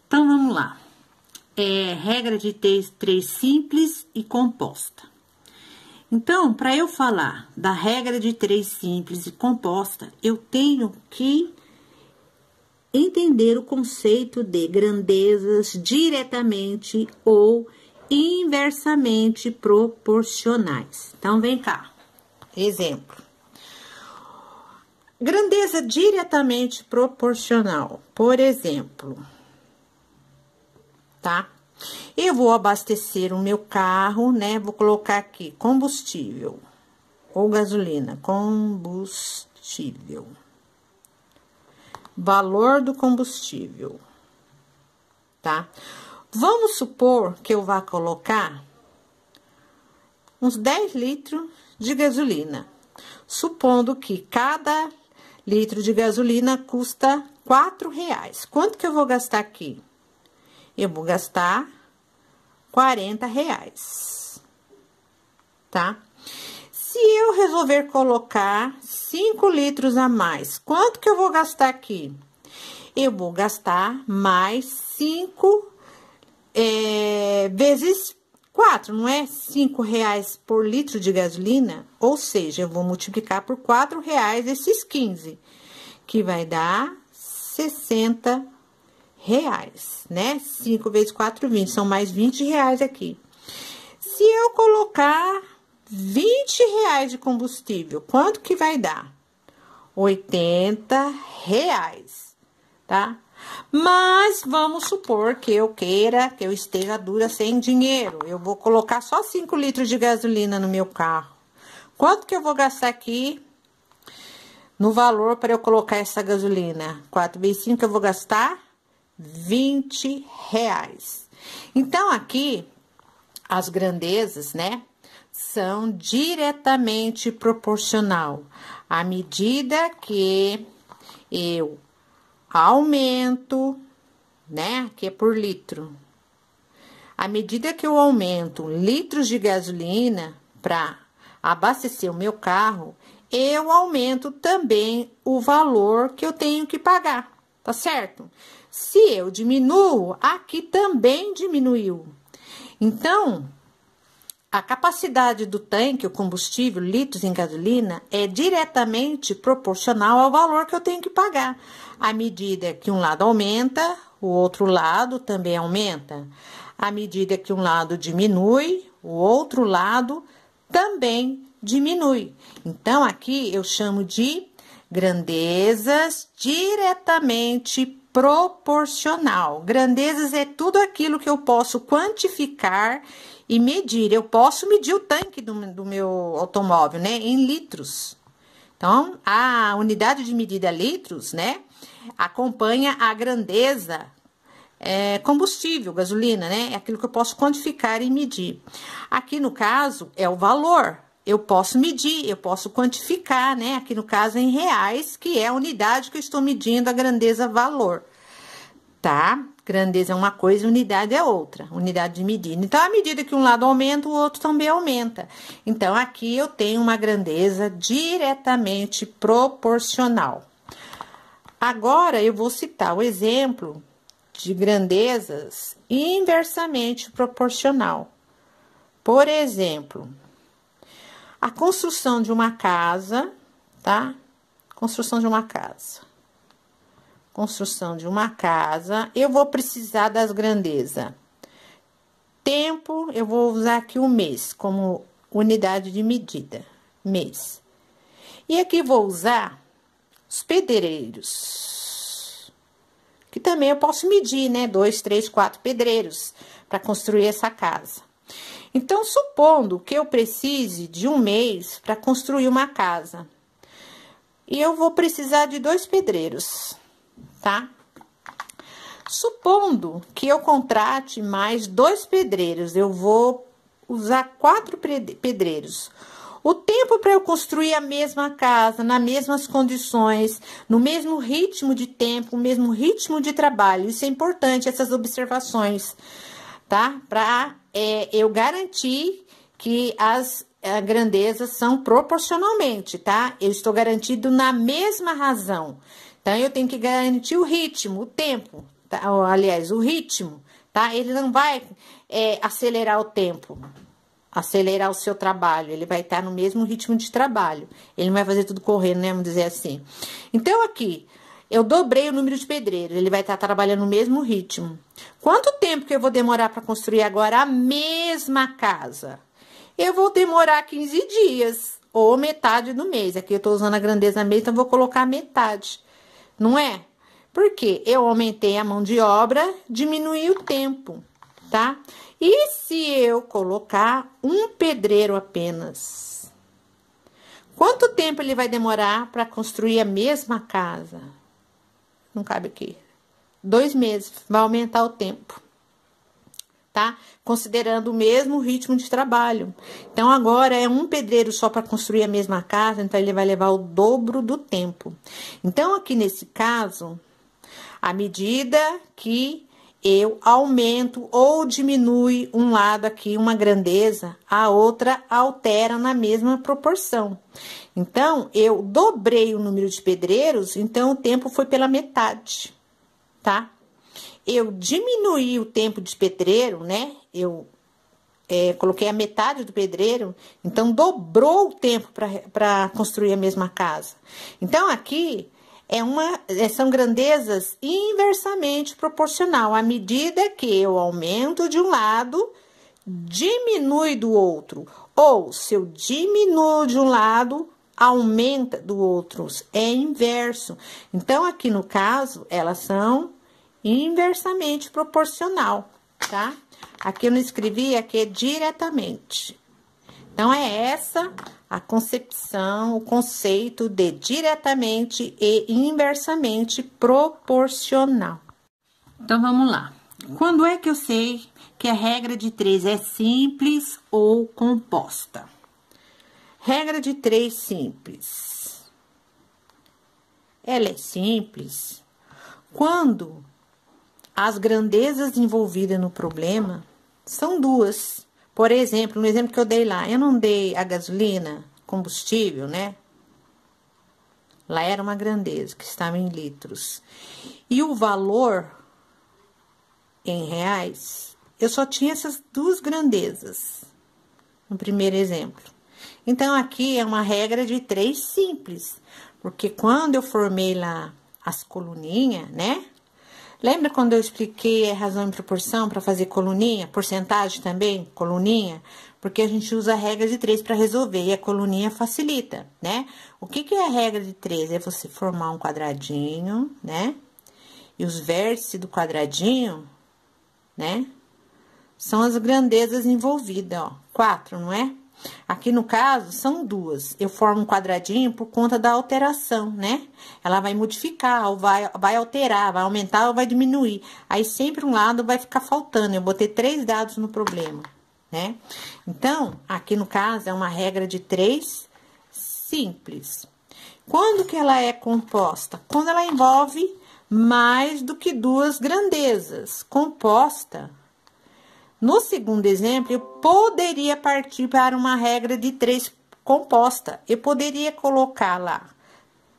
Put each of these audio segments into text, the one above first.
Então, vamos lá. Regra de três simples e composta. Então, para eu falar da regra de três simples e composta, eu tenho que entender o conceito de grandezas diretamente ou inversamente proporcionais. Então, vem cá. Exemplo. Grandeza diretamente proporcional. Por exemplo, tá? Eu vou abastecer o meu carro, né? Vou colocar aqui combustível ou gasolina. Combustível. Valor do combustível, tá? Vamos supor que eu vá colocar uns 10 litros de gasolina. Supondo que cada litro de gasolina custa R$4. Quanto que eu vou gastar aqui? Eu vou gastar R$40, tá? Se eu resolver colocar 5 litros a mais, quanto que eu vou gastar aqui? Eu vou gastar mais 5 vezes 4, não é? R$5 por litro de gasolina, ou seja, eu vou multiplicar por R$4 esses 15, que vai dar R$60, né? 5 vezes 4, 20, são mais R$20 aqui. Se eu colocar R$20 de combustível, quanto que vai dar? R$80, tá? Mas vamos supor que eu queira, que eu esteja dura sem dinheiro. Eu vou colocar só 5 litros de gasolina no meu carro. Quanto que eu vou gastar aqui no valor para eu colocar essa gasolina? 4 vezes 5 eu vou gastar R$20. Então, aqui, as grandezas, né, são diretamente proporcional. À medida que eu aumento, né, que é por litro. À medida que eu aumento litros de gasolina para abastecer o meu carro, eu aumento também o valor que eu tenho que pagar, tá certo? Se eu diminuo, aqui também diminuiu. Então, a capacidade do tanque, o combustível, litros em gasolina, é diretamente proporcional ao valor que eu tenho que pagar. À medida que um lado aumenta, o outro lado também aumenta. À medida que um lado diminui, o outro lado também diminui. Então, aqui eu chamo de grandezas diretamente proporcional. Grandezas é tudo aquilo que eu posso quantificar e medir. Eu posso medir o tanque do meu automóvel, né, em litros. Então, a unidade de medida litros, né, acompanha a grandeza combustível, gasolina, né, é aquilo que eu posso quantificar e medir. Aqui, no caso, é o valor. Eu posso medir, eu posso quantificar, né, aqui no caso em reais, que é a unidade que eu estou medindo, a grandeza valor, tá? Grandeza é uma coisa, unidade é outra, unidade de medida. Então, à medida que um lado aumenta, o outro também aumenta. Então, aqui eu tenho uma grandeza diretamente proporcional. Agora, eu vou citar o exemplo de grandezas inversamente proporcional. Por exemplo, a construção de uma casa, tá? Construção de uma casa. Construção de uma casa, eu vou precisar das grandezas. Tempo, eu vou usar aqui o mês como unidade de medida, mês. E aqui vou usar os pedreiros, que também eu posso medir, né? 2, 3, 4 pedreiros para construir essa casa. Então, supondo que eu precise de um mês para construir uma casa, e eu vou precisar de 2 pedreiros, tá? Supondo que eu contrate mais 2 pedreiros, eu vou usar 4 pedreiros. O tempo para eu construir a mesma casa, nas mesmas condições, no mesmo ritmo de tempo, no mesmo ritmo de trabalho, isso é importante, essas observações, tá? Para eu garantir que as grandezas são proporcionalmente, tá? Eu estou garantido na mesma razão. Então, eu tenho que garantir o ritmo, o tempo, tá? Ou, aliás, o ritmo, tá? Ele não vai acelerar o tempo, acelerar o seu trabalho, ele vai estar no mesmo ritmo de trabalho. Ele não vai fazer tudo correndo, né? Vamos dizer assim. Então, aqui, eu dobrei o número de pedreiros, ele vai estar trabalhando no mesmo ritmo. Quanto tempo que eu vou demorar para construir agora a mesma casa? Eu vou demorar 15 dias, ou metade do mês. Aqui eu tô usando a grandeza mês, então eu vou colocar metade, não é? Porque eu aumentei a mão de obra, diminui o tempo, tá? E se eu colocar um pedreiro apenas? Quanto tempo ele vai demorar para construir a mesma casa? Não cabe aqui. 2 meses, vai aumentar o tempo, tá? Considerando o mesmo ritmo de trabalho. Então, agora é um pedreiro só para construir a mesma casa, então ele vai levar o dobro do tempo. Então, aqui nesse caso, à medida que eu aumento ou diminui um lado aqui, uma grandeza, a outra altera na mesma proporção. Então, eu dobrei o número de pedreiros, então o tempo foi pela metade, tá? Eu diminuí o tempo de pedreiro, né? Eu coloquei a metade do pedreiro, então dobrou o tempo para construir a mesma casa. Então, aqui são grandezas inversamente proporcional. À medida que eu aumento de um lado, diminui do outro. Ou, se eu diminuo de um lado, aumenta do outro. É inverso. Então, aqui no caso, elas são inversamente proporcional, tá? Aqui eu não escrevi, aqui é diretamente. Então, é essa a concepção, o conceito de diretamente e inversamente proporcional. Então, vamos lá. Quando é que eu sei que a regra de 3 é simples ou composta? Regra de 3 simples. Ela é simples quando as grandezas envolvidas no problema são duas. Por exemplo, no exemplo que eu dei lá, eu não dei a gasolina, combustível, né? Lá era uma grandeza, que estava em litros. E o valor em reais, eu só tinha essas duas grandezas, no primeiro exemplo. Então, aqui é uma regra de 3 simples, porque quando eu formei lá as coluninhas, né? Lembra quando eu expliquei a razão e proporção para fazer coluninha? Porcentagem também, coluninha? Porque a gente usa a regra de 3 para resolver e a coluninha facilita, né? O que é a regra de 3? É você formar um quadradinho, né? E os vértices do quadradinho, né? São as grandezas envolvidas, ó. 4, não é? Aqui no caso, são 2. Eu formo um quadradinho por conta da alteração, né? Ela vai modificar, ou vai alterar, vai aumentar ou vai diminuir. Aí, sempre um lado vai ficar faltando. Eu botei 3 dados no problema, né? Então, aqui no caso, é uma regra de 3 simples. Quando que ela é composta? Quando ela envolve mais do que 2 grandezas. Composta. No segundo exemplo, eu poderia partir para uma regra de 3 composta. Eu poderia colocar lá,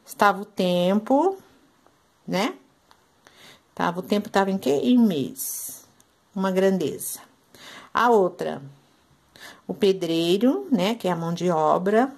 estava o tempo, né? O tempo estava em quê? Em mês. Uma grandeza. A outra, o pedreiro, né? Que é a mão de obra.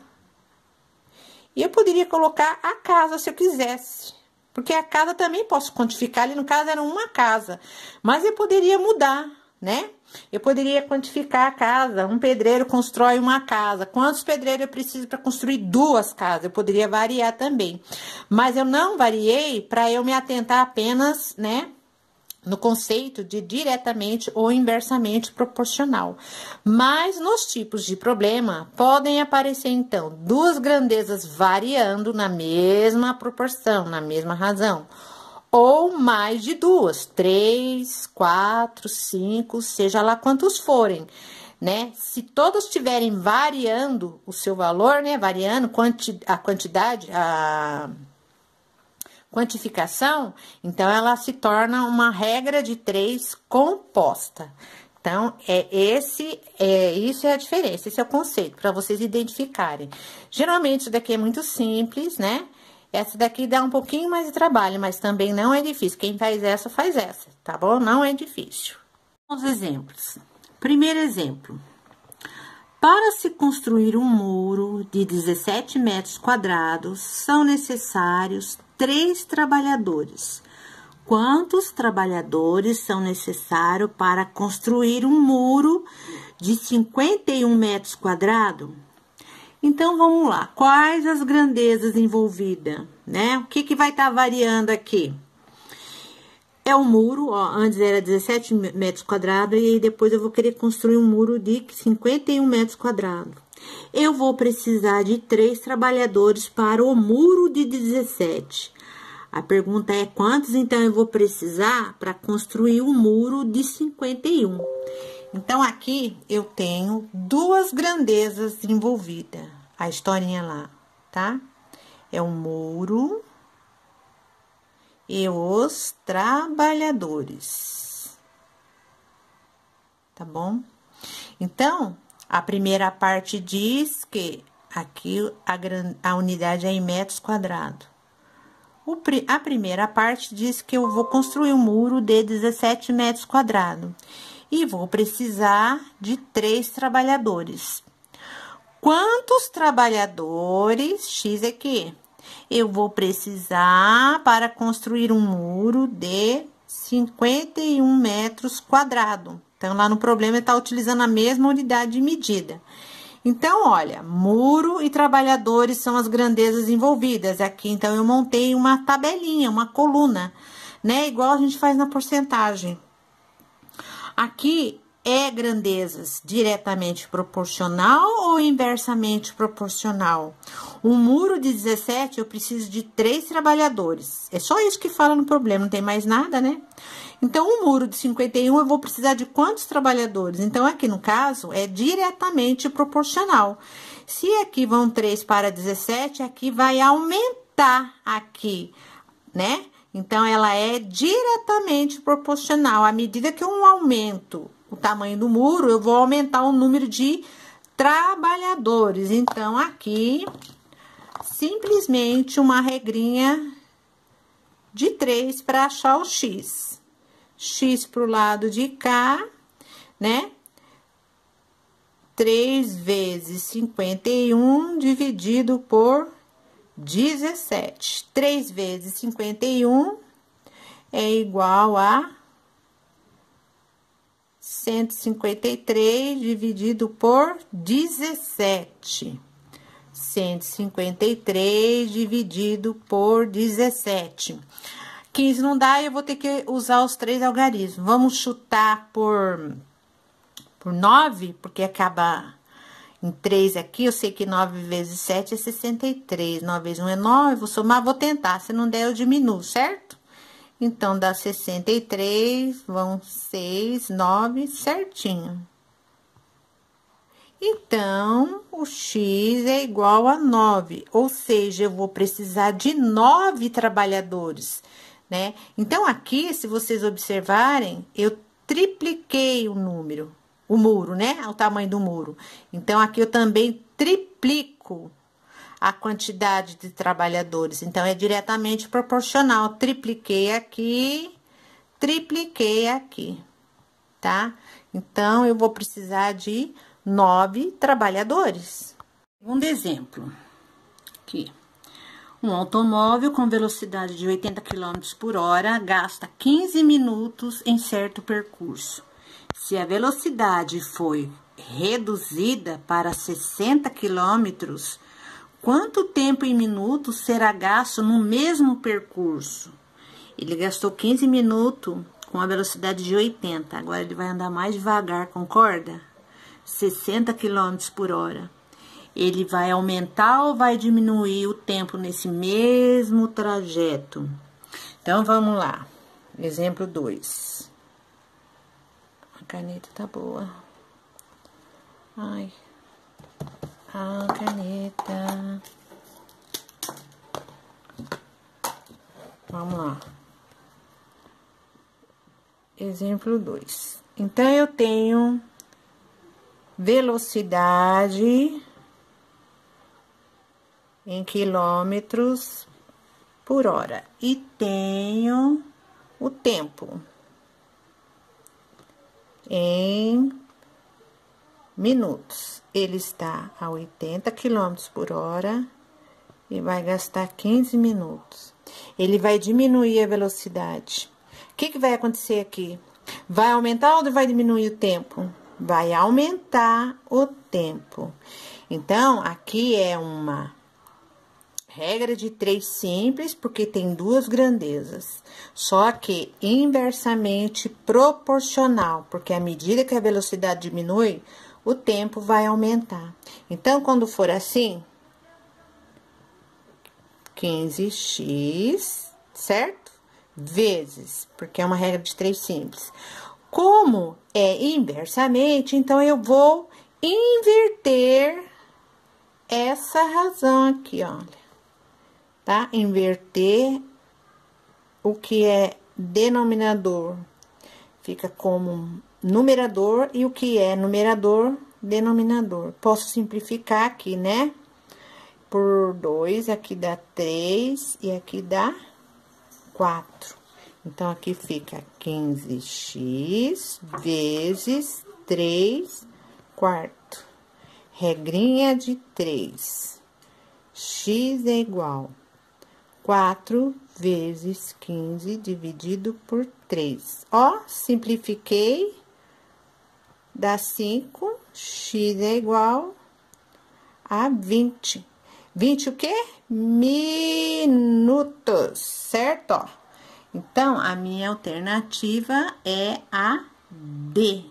E eu poderia colocar a casa, se eu quisesse. Porque a casa também posso quantificar, ali no caso era uma casa. Mas eu poderia mudar, né? Eu poderia quantificar a casa. Um pedreiro constrói uma casa. Quantos pedreiros eu preciso para construir 2 casas? Eu poderia variar também. Mas eu não variei para eu me atentar apenas, né, no conceito de diretamente ou inversamente proporcional. Mas nos tipos de problema, podem aparecer, então, 2 grandezas variando na mesma proporção, na mesma razão. Ou mais de 2, 3, 4, 5, seja lá quantos forem, né? Se todos estiverem variando o seu valor, né? Variando a quantidade, a quantificação, então ela se torna uma regra de 3 composta. Então, isso é a diferença, esse é o conceito, para vocês identificarem. Geralmente, isso daqui é muito simples, né? Essa daqui dá um pouquinho mais de trabalho, mas também não é difícil. Quem faz essa, tá bom? Não é difícil. Os exemplos. Primeiro exemplo. Para se construir um muro de 17 metros quadrados, são necessários 3 trabalhadores. Quantos trabalhadores são necessários para construir um muro de 51 metros quadrados? Então, vamos lá. Quais as grandezas envolvidas, né? O que vai estar variando aqui? É o muro, ó, antes era 17 metros quadrados, e aí depois eu vou querer construir um muro de 51 metros quadrados. Eu vou precisar de 3 trabalhadores para o muro de 17. A pergunta é quantos, então, eu vou precisar para construir um muro de 51. Então, aqui eu tenho 2 grandezas envolvidas. A historinha lá, tá? É o muro e os trabalhadores. Tá bom? Então, a primeira parte diz que aqui a unidade é em metros quadrados. A primeira parte diz que eu vou construir um muro de 17 metros quadrados. E vou precisar de 3 trabalhadores. Quantos trabalhadores, X aqui, eu vou precisar para construir um muro de 51 metros quadrados? Então, lá no problema, está utilizando a mesma unidade de medida. Então, olha, muro e trabalhadores são as grandezas envolvidas. Aqui, então, eu montei uma tabelinha, uma coluna, né? Igual a gente faz na porcentagem. Aqui é grandezas diretamente proporcional ou inversamente proporcional? Um muro de 17, eu preciso de 3 trabalhadores. É só isso que fala no problema, não tem mais nada, né? Então, um muro de 51, eu vou precisar de quantos trabalhadores? Então, aqui no caso, é diretamente proporcional. Se aqui vão 3 para 17, aqui vai aumentar aqui, né? Então, ela é diretamente proporcional. À medida que eu aumento o tamanho do muro, eu vou aumentar o número de trabalhadores. Então, aqui, simplesmente uma regrinha de 3 para achar o X. X pro lado de cá, né? 3 vezes 51 dividido por 17. 3 vezes 51 é igual a 153 dividido por 17. 153 dividido por 17. 15 não dá, eu vou ter que usar os 3 algarismos. Vamos chutar por 9, porque acaba em 3 aqui. Eu sei que 9 vezes 7 é 63. 9 vezes 1 é 9, vou somar, vou tentar. Se não der, eu diminuo, certo? Então, dá 63, vão 6, 9, certinho. Então, o X é igual a 9, ou seja, eu vou precisar de 9 trabalhadores, né? Então, aqui, se vocês observarem, eu tripliquei o número, o muro, né? O tamanho do muro. Então, aqui eu também triplico a quantidade de trabalhadores. Então, é diretamente proporcional. Tripliquei aqui, tá? Então, eu vou precisar de 9 trabalhadores. Segundo exemplo, aqui. Um automóvel com velocidade de 80 km por hora gasta 15 minutos em certo percurso. Se a velocidade foi reduzida para 60 km, quanto tempo em minutos será gasto no mesmo percurso? Ele gastou 15 minutos com a velocidade de 80, agora ele vai andar mais devagar, concorda? 60 km por hora. Ele vai aumentar ou vai diminuir o tempo nesse mesmo trajeto? Então, vamos lá. Exemplo 2. A caneta tá boa. Ai. A caneta. Vamos lá. Exemplo 2. Então, eu tenho velocidade em quilômetros por hora. E tenho o tempo em minutos. Ele está a 80 km por hora e vai gastar 15 minutos. Ele vai diminuir a velocidade. O que vai acontecer aqui? Vai aumentar ou vai diminuir o tempo? Vai aumentar o tempo. Então, aqui é uma regra de 3 simples, porque tem 2 grandezas. Só que inversamente proporcional, porque à medida que a velocidade diminui, o tempo vai aumentar. Então, quando for assim, 15x, certo? Vezes, porque é uma regra de 3 simples. Como é inversamente, então eu vou inverter essa razão aqui, olha. Tá? Inverter o que é denominador fica como numerador e o que é numerador, denominador. Posso simplificar aqui, né? Por 2, aqui dá 3 e aqui dá 4. Então, aqui fica 15x vezes 3 quarto. Regrinha de 3. X é igual 4 vezes 15 dividido por 3. Ó, simplifiquei. Dá 5. X é igual a 20. 20 o quê? Minutos, certo? Ó. Então, a minha alternativa é a D.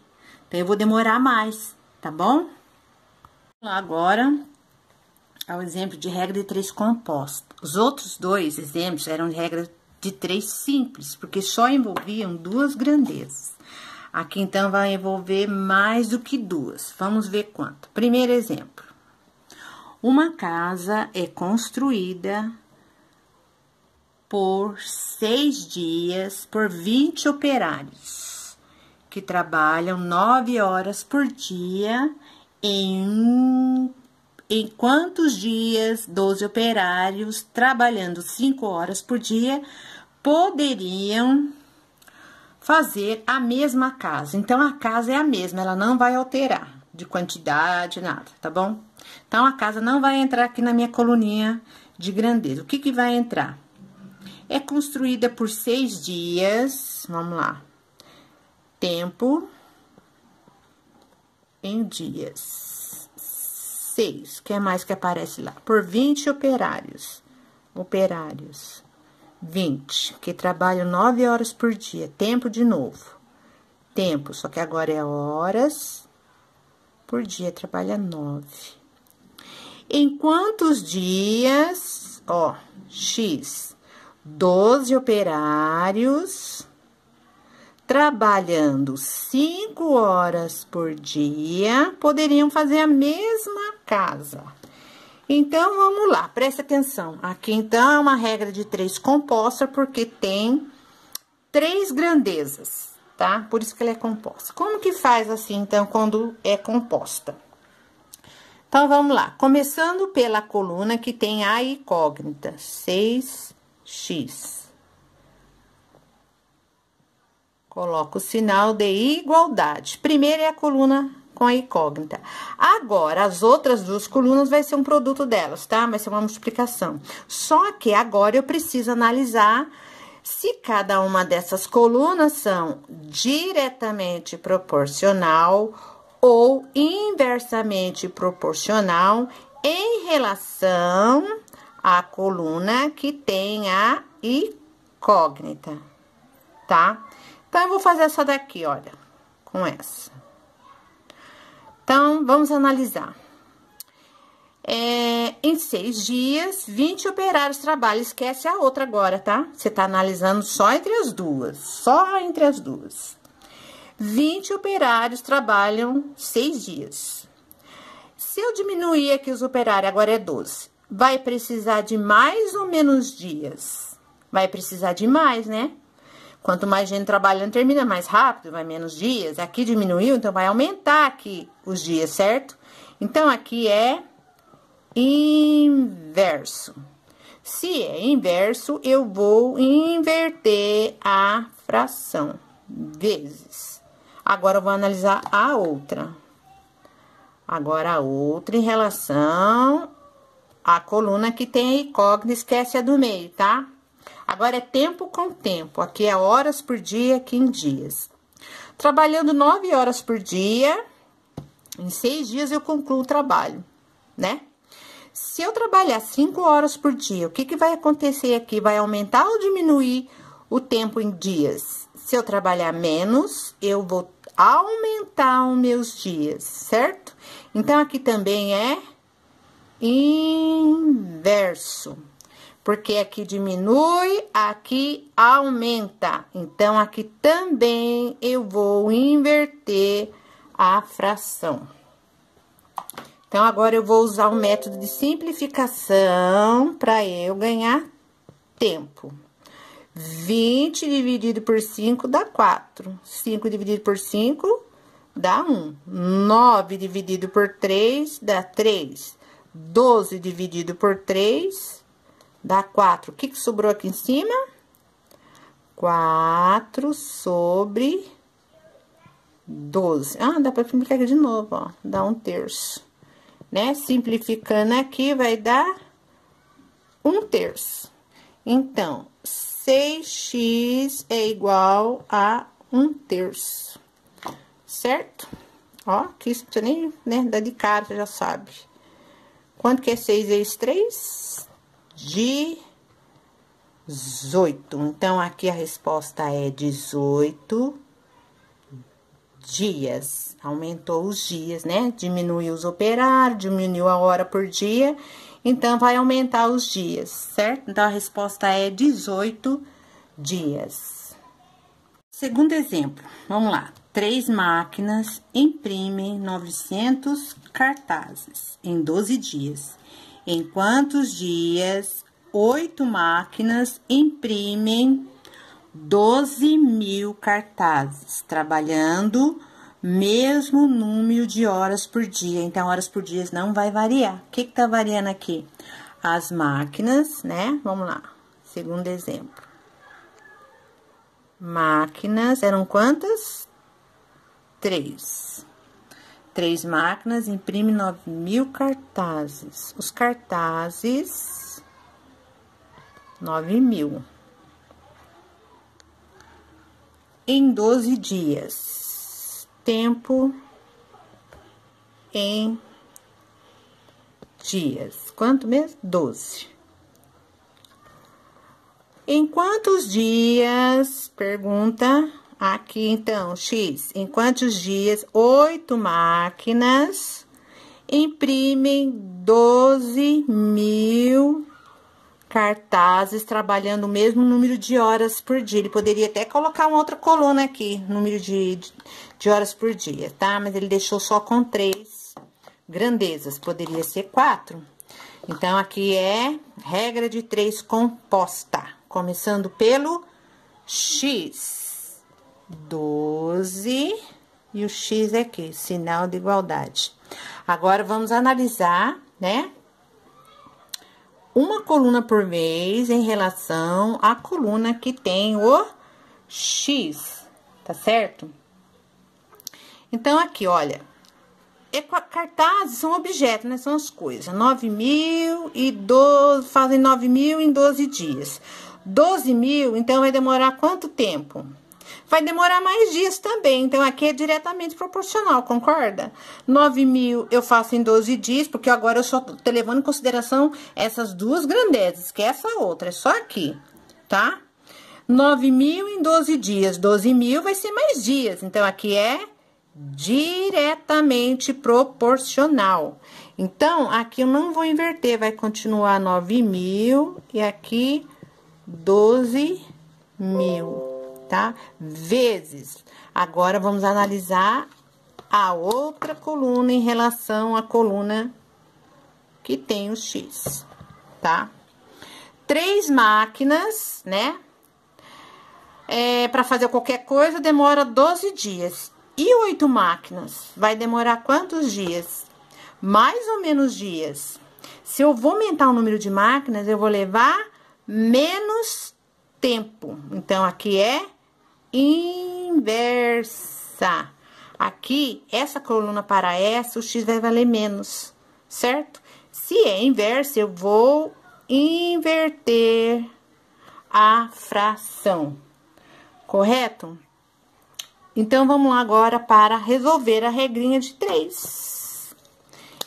Então, eu vou demorar mais, tá bom? Agora, ao exemplo de regra de 3 composta. Os outros 2 exemplos eram de regra de 3 simples, porque só envolviam 2 grandezas. Aqui, então, vai envolver mais do que 2. Vamos ver quanto. Primeiro exemplo. Uma casa é construída por 6 dias, por 20 operários, que trabalham 9 horas por dia. Em quantos dias 12 operários, trabalhando 5 horas por dia, poderiam fazer a mesma casa? Então, a casa é a mesma, ela não vai alterar de quantidade, nada, tá bom? Então, a casa não vai entrar aqui na minha coluninha de grandeza. O que vai entrar? É construída por 6 dias, vamos lá. Tempo em dias. 6, que é mais que aparece lá? Por 20 operários. 20, que trabalham 9 horas por dia. Tempo de novo. Tempo, só que agora é horas por dia, trabalha 9. Em quantos dias, ó, X, 12 operários, trabalhando 5 horas por dia, poderiam fazer a mesma casa. Então, vamos lá, presta atenção. Aqui, então, é uma regra de 3 composta, porque tem 3 grandezas, tá? Por isso que ela é composta. Como que faz assim, então, quando é composta? Então, vamos lá. Começando pela coluna que tem a incógnita, 6x. Coloco o sinal de igualdade. Primeiro é a coluna com a incógnita. Agora, as outras 2 colunas vai ser um produto delas, tá? Vai ser uma multiplicação. Só que agora eu preciso analisar se cada uma dessas colunas são diretamente proporcional ou inversamente proporcional em relação à coluna que tem a incógnita, tá? Então, eu vou fazer essa daqui, olha, com essa. Então, vamos analisar. Em 6 dias, 20 operários trabalham. Esquece a outra agora, tá? Você tá analisando só entre as duas. Só entre as duas. 20 operários trabalham 6 dias. Se eu diminuir aqui os operários, agora é 12. Vai precisar de mais ou menos dias? Vai precisar de mais, né? Quanto mais gente trabalhando, termina mais rápido, vai menos dias. Aqui diminuiu, então vai aumentar aqui os dias, certo? Então, aqui é inverso. Se é inverso, eu vou inverter a fração, vezes. Agora, eu vou analisar a outra. Agora, a outra em relação à coluna que tem a incógnita, esquece a do meio, tá? Agora, é tempo com tempo. Aqui é horas por dia, aqui em dias. Trabalhando 9 horas por dia, em 6 dias eu concluo o trabalho, né? Se eu trabalhar 5 horas por dia, o que que vai acontecer aqui? Vai aumentar ou diminuir o tempo em dias? Se eu trabalhar menos, eu vou aumentar os meus dias, certo? Então, aqui também é inverso. Porque aqui diminui, aqui aumenta. Então, aqui também eu vou inverter a fração. Então, agora eu vou usar o método de simplificação para eu ganhar tempo. 20 dividido por 5 dá 4. 5 dividido por 5 dá 1. 9 dividido por 3 dá 3. 12 dividido por 3 dá 4. O que que sobrou aqui em cima? 4 sobre 12. Ah, dá pra simplificar aqui de novo, ó. Dá 1/3. Né? Simplificando aqui, vai dar 1/3. Então, 6x é igual a 1/3. Certo? Ó, que isso não precisa nem, né, dar de cara, você já sabe. Quanto que é 6 vezes 3? 18. Então, aqui a resposta é 18 dias. Aumentou os dias, né? Diminuiu os operários, diminuiu a hora por dia. Então, vai aumentar os dias, certo? Então, a resposta é 18 dias. Segundo exemplo, vamos lá. 3 máquinas imprimem 900 cartazes em 12 dias. Em quantos dias 8 máquinas imprimem 12.000 cartazes, trabalhando mesmo número de horas por dia? Então, horas por dia não vai variar. O que que tá variando aqui? As máquinas, né? Vamos lá. Segundo exemplo. Máquinas, eram quantas? 3. 3 máquinas imprimem 9.000 cartazes. Os cartazes, 9.000. Em 12 dias. Tempo em dias. Quanto mesmo? 12. Em quantos dias? Pergunta aqui, então, X. Em quantos dias 8 máquinas imprimem 12.000 cartazes, trabalhando o mesmo número de horas por dia? Ele poderia até colocar uma outra coluna aqui, número de horas por dia, tá? Mas ele deixou só com 3 grandezas, poderia ser 4. Então, aqui é regra de 3 composta, começando pelo X. 12, e o X é aqui, sinal de igualdade. Agora, vamos analisar, né? Uma coluna por vez em relação à coluna que tem o X, tá certo? Então, aqui, olha, cartazes são objetos, né? São as coisas. 9.000 e 12, fazem 9.000 em 12 dias. 12.000, então, vai demorar quanto tempo? Vai demorar mais dias também, então, aqui é diretamente proporcional, concorda? 9.000 eu faço em 12 dias, porque agora eu só tô levando em consideração essas duas grandezas, que essa outra, é só aqui, tá? 9.000 em 12 dias, 12.000 vai ser mais dias, então, aqui é diretamente proporcional. Então, aqui eu não vou inverter, vai continuar 9.000 e aqui 12.000. Tá? Vezes. Agora, vamos analisar a outra coluna em relação à coluna que tem o X, tá? 3 máquinas, né? Para fazer qualquer coisa, demora 12 dias. E 8 máquinas? Vai demorar quantos dias? Mais ou menos dias? Se eu vou aumentar o número de máquinas, eu vou levar menos tempo. Então, aqui é inversa. Aqui, essa coluna para essa, o x vai valer menos, certo? Se é inversa, eu vou inverter a fração, correto? Então, vamos lá agora para resolver a regrinha de 3.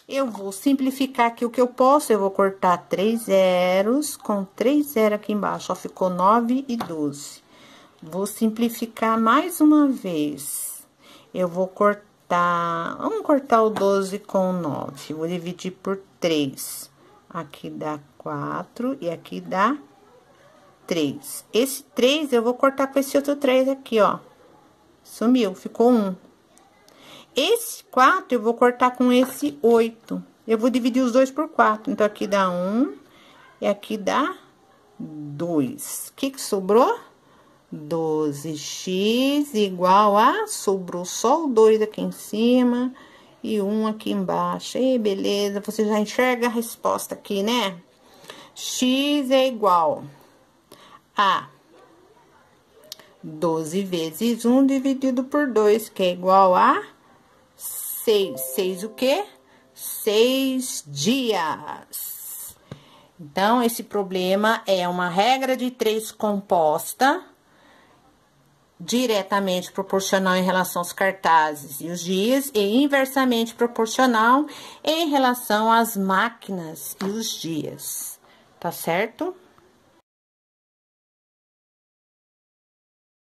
Eu vou simplificar aqui o que eu posso. Eu vou cortar 3 zeros com 3 zeros aqui embaixo. Ó, ficou 9 e 12. Vou simplificar mais uma vez. Eu vou cortar... Vamos cortar o 12 com 9. Vou dividir por 3. Aqui dá 4 e aqui dá 3. Esse 3 eu vou cortar com esse outro 3 aqui, ó. Sumiu, ficou 1. Esse 4 eu vou cortar com esse 8. Eu vou dividir os dois por 4. Então, aqui dá 1 e aqui dá 2. O que sobrou? 12x igual a... Sobrou só o 2 aqui em cima e 1 aqui embaixo. E beleza, você já enxerga a resposta aqui, né? X é igual a 12 vezes 1 dividido por 2, que é igual a 6. 6 o quê? 6 dias. Então, esse problema é uma regra de 3 composta, diretamente proporcional em relação aos cartazes e os dias, e inversamente proporcional em relação às máquinas e os dias. Tá certo?